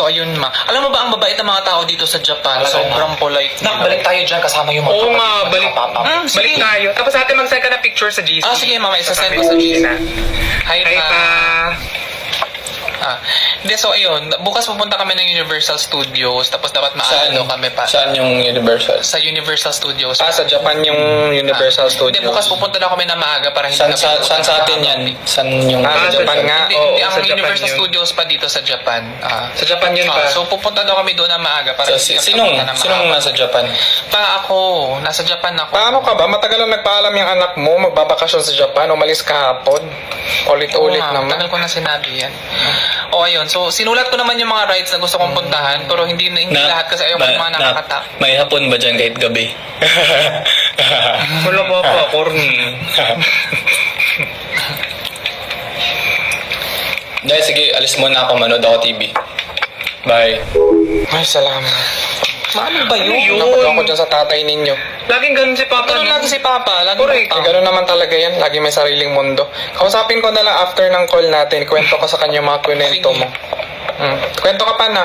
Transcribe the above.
So, ayun ma. Alam mo ba, ang babait ng mga tao dito sa Japan, Talaga sobrang polite Nak, nila. balik tayo dyan kasama yung mga Oo nga, kapatid, balik. kapapa. Sige. Balik tayo. Tapos ate, mag-send ka na picture sa GC. Sige mama, isasend ko sa GC. Hi Hi pa. pa. Hindi, so ayun, bukas pupunta kami ng Universal Studios, tapos dapat maano kami pa. Saan yung Universal? Sa Universal Studios. Sa Japan yung Universal Studios. Hindi, bukas pupunta na kami na maaga para hindi Saan na sa atin yan? Saan yung sa Japan nga. Hindi, Oo, hindi ang sa Japan Universal yun. Studios pa dito sa Japan. Sa Japan yun pa. So pupunta daw kami doon na maaga para So, hindi kami sinong pupunta na maaga. nasa Japan? Ako, nasa Japan ako. Paano ka ba? Matagal na nagpaalam yung anak mo, magbabakasyon sa Japan, umalis kahapon. Ulit-ulit Oo nga, naman. tagal ko na sinabi yan. O ayun, so sinulat ko naman yung mga rides na gusto kong puntahan, pero hindi lahat kasi ayoko yung mga nakakatak. May hapon ba dyan kahit gabi? Wala pa, corny. Dahil sige, alis muna ako, manood ako TV. Bye. Ay, salamat. Ano ba yun? Napag ako dyan sa tatay ninyo. Laging ganun si Papa. Ganun lagi si Papa. Lagi Correct. Gano'n naman talaga yan. Lagi may sariling mundo. Kausapin ko na lang after ng call natin. Kwento ko sa kanya yung mga kwento Sige. mo. Kwento ka pa na.